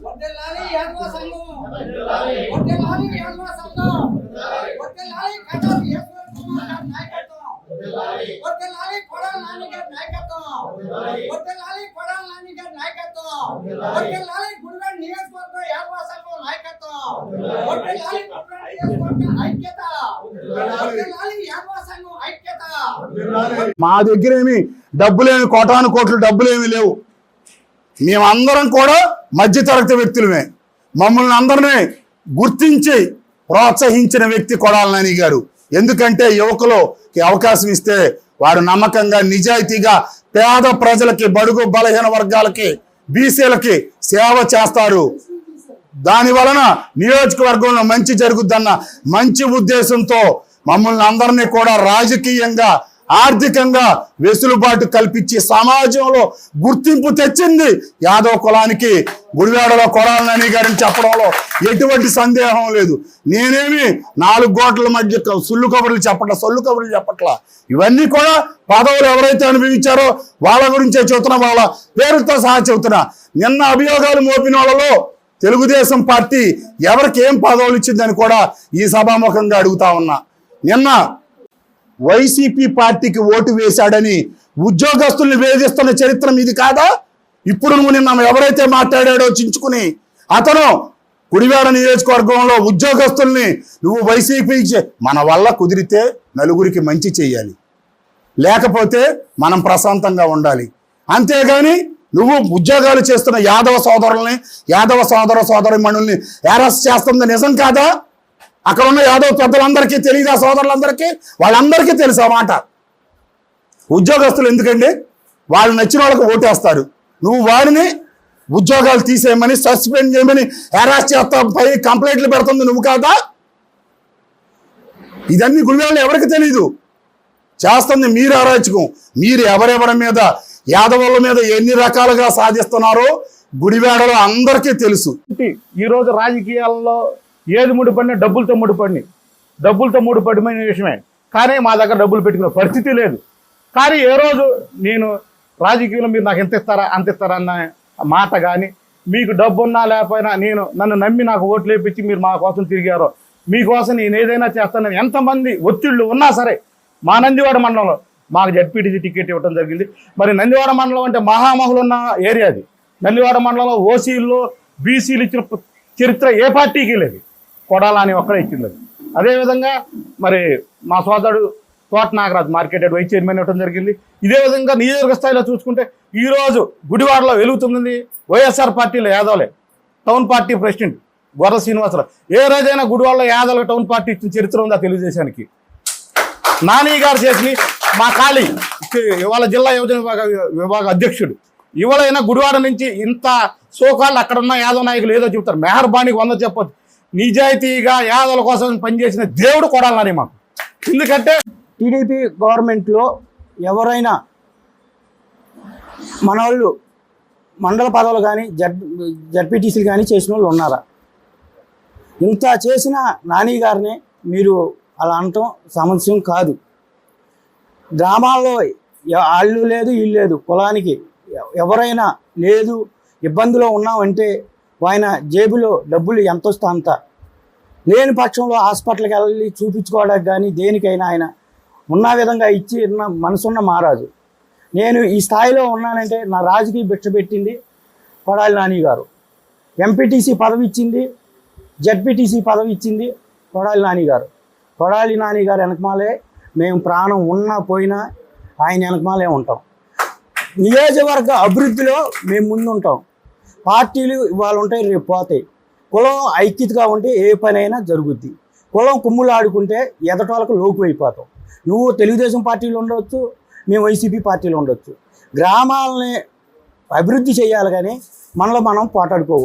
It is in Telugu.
వడ్డెలాలి యాదవ సంఘం వడ్డెలాలి యాదవ సంఘం వడ్డెలాలి కటారి ఈశ్వర్ కుమార్ గారి నాయకత్వం వడ్డెలాలి కొడాల నాని గారి నాయకత్వం వడ్డెలాలి కొడాల నాని గారి నాయకత్వం వడ్డెలాలి గుడివాడ నియోజకవర్గ యాదవ సంఘం నాయకత్వం వడ్డెలాలి గుడివాడ నియోజకవర్గ ఐక్యత వడ్డెలాలి యాదవ సంఘం ఐక్యత. మా దగ్గర ఏమి డబ్బులేమి కోటాను కోట్లు డబ్బులేమి లేవు. మేమందరం కూడా మధ్యతరగతి వ్యక్తులమే. మమ్మల్ని అందరినీ గుర్తించి ప్రోత్సహించిన వ్యక్తి కొడాల నాని గారు. ఎందుకంటే యువకులకి అవకాశం ఇస్తే వారు నమ్మకంగా నిజాయితీగా పేద ప్రజలకి బడుగు బలహీన వర్గాలకి బీసీలకి సేవ చేస్తారు. దాని వలన నియోజకవర్గంలో మంచి జరుగుద్దన్న మంచి ఉద్దేశంతో మమ్మల్ని అందరినీ కూడా రాజకీయంగా ఆర్థికంగా వెసులుబాటు కల్పించి సమాజంలో గుర్తింపు తెచ్చింది యాదవ కులానికి గుడివాడలో కొడాల నాని గారిని చెప్పడంలో ఎటువంటి సందేహం లేదు. నేనేమి 4 గోట్ల మధ్య సొల్లు కబుర్లు చెప్పట్లా. ఇవన్నీ కూడా పదవులు ఎవరైతే అనుభవించారో వాళ్ళ గురించే చెబుతున్నా, వాళ్ళ పేరుతో సహా చెబుతున్నా. నిన్న అభియోగాలు మోపిన వాళ్ళలో తెలుగుదేశం పార్టీ ఎవరికి ఏం పదవులు ఇచ్చిందని కూడా ఈ సభాముఖంగా అడుగుతా ఉన్నా. నిన్న వైసీపీ పార్టీకి ఓటు వేశాడని ఉద్యోగస్తుల్ని వేధిస్తున్న చరిత్ర మీది కాదా? ఇప్పుడు నువ్వు నిన్న ఎవరైతే మాట్లాడాడో చించుకుని అతను గుడివాడ నియోజకవర్గంలో ఉద్యోగస్తుల్ని నువ్వు వైసీపీ మన వల్ల కుదిరితే నలుగురికి మంచి చేయాలి, లేకపోతే మనం ప్రశాంతంగా ఉండాలి. అంతేగాని నువ్వు ఉద్యోగాలు చేస్తున్న యాదవ సోదరుల్ని యాదవ సోదరమణుల్ని అరెస్ట్ చేస్తుంది నిజం కాదా? అక్కడ ఉన్న యాదవ్ పెద్దలందరికీ తెలియదా? సోదరులందరికీ వాళ్ళందరికీ తెలుసు ఆ మాట. ఉద్యోగస్తులు ఎందుకండి వాళ్ళు నచ్చిన వాళ్ళకి ఓటేస్తారు. నువ్వు వారిని ఉద్యోగాలు తీసేయమని సస్పెండ్ చేయమని అరెస్ట్ చేస్తా పై కంప్లైంట్లు పెడుతుంది నువ్వు కాదా? ఇదన్నీ గుడివాడలో ఎవరికి తెలీదు. చేస్తుంది మీరు అరాచకం. మీరు ఎవరెవరి మీద యాదవుల మీద ఎన్ని రకాలుగా సాధిస్తున్నారో గుడివాడలో అందరికీ తెలుసు. ఈరోజు రాజకీయాల్లో ఏది ముడిపడినా డబ్బులతో ముడిపడిన విషయమే. కానీ మా దగ్గర డబ్బులు పెట్టుకునే పరిస్థితి లేదు. కానీ ఏ రోజు నేను రాజకీయంలో మీరు నాకు ఎంత ఇస్తారా అంత ఇస్తారా అన్న మాట కానీ, మీకు డబ్బు ఉన్నా లేకపోయినా నన్ను నమ్మి నాకు ఓట్లు వేయించి మీరు మా కోసం తిరిగారో మీకోసం నేను ఏదైనా చేస్తానని ఎంతమంది ఒత్తిళ్ళు ఉన్నా సరే, మా నందివాడ మండలంలో మాకు జడ్పీటీసీ టికెట్ ఇవ్వడం జరిగింది. మరి నందివాడ మండలం అంటే మహామహులు ఉన్న ఏరియా అది. నందివాడ మండలంలో ఓసీల్లో బీసీలు ఇచ్చిన చరిత్ర ఏ పార్టీకి లేదు, కొడాల నాని ఒక్కడే ఇచ్చింది. అదేవిధంగా మరి మా సోదరుడు తోట నాగరాజు మార్కెట్ వైస్ చైర్మన్ ఇవ్వడం జరిగింది. ఇదే విధంగా నియోజకవర్గ స్థాయిలో చూసుకుంటే ఈరోజు గుడివాడలో వెలుగుతుంది వైఎస్ఆర్ పార్టీలో యాదవులే. టౌన్ పార్టీ ప్రెసిడెంట్ గొర్ర శ్రీనివాసరావు. ఏ రోజైనా గుడివాడలో యాదవులు టౌన్ పార్టీ ఇచ్చిన చరిత్ర ఉందా తెలుగుదేశానికి? నాని గారు చేసి మా ఖాళీ ఇవాళ జిల్లా యువజన విభాగ అధ్యక్షుడు. ఇవాళైనా గుడివాడ నుంచి ఇంత సోకాళ్ళు అక్కడున్న యాదవ నాయకులు ఏదో చెప్తారు. మెహర్బానికి 100 చెప్పొచ్చు. నిజాయితీగా యాదవుల కోసం పనిచేసిన దేవుడు కొడాల నాని మాకు. ఎందుకంటే టీడీపీ గవర్నమెంట్లో ఎవరైనా మన వాళ్ళు మండల పదవులు కానీ జడ్పీటీసీలు కానీ చేసిన వాళ్ళు ఉన్నారా? ఇంత చేసిన నాని గారిని మీరు అలా అనటం సమస్యం కాదు. గ్రామాల్లో వాళ్ళు లేదు వీళ్ళు లేదు, కులానికి ఎవరైనా లేదు ఇబ్బందిలో ఉన్నామంటే ఆయన జేబులో డబ్బులు ఎంత వస్తే అంత, లేని పక్షంలో హాస్పిటల్కి వెళ్ళి చూపించుకోవడానికి కానీ దేనికైనా ఆయన ఉన్న విధంగా ఇచ్చి మనసున్న మహారాజు. నేను ఈ స్థాయిలో ఉన్నానంటే నా రాజకీయ భిక్ష పెట్టింది కొడాలి నాని గారు. ఎంపీటీసీ పదవి ఇచ్చింది, జడ్పీటీసీ పదవి ఇచ్చింది కొడాలి నాని గారు. కొడాలి నాని గారు వెనకమాలే మేము ప్రాణం ఉన్నా పోయినా ఆయన వెనకమాలే ఉంటాం. నియోజకవర్గ అభివృద్ధిలో మేము ముందుంటాం. పార్టీలు ఇవాళ ఉంటాయి, రేపు పోతాయి. కులం ఐక్యతగా ఉంటే ఏ పనైనా జరుగుద్ది. కులం కుమ్ములు ఆడుకుంటే ఎదటోళ్ళకు లోపు అయిపోతాం. నువ్వు తెలుగుదేశం పార్టీలో ఉండవచ్చు, మేము వైసీపీ పార్టీలో ఉండొచ్చు. గ్రామాలని అభివృద్ధి చేయాలి కానీ మనలో మనం పోటాడుకోకూడదు.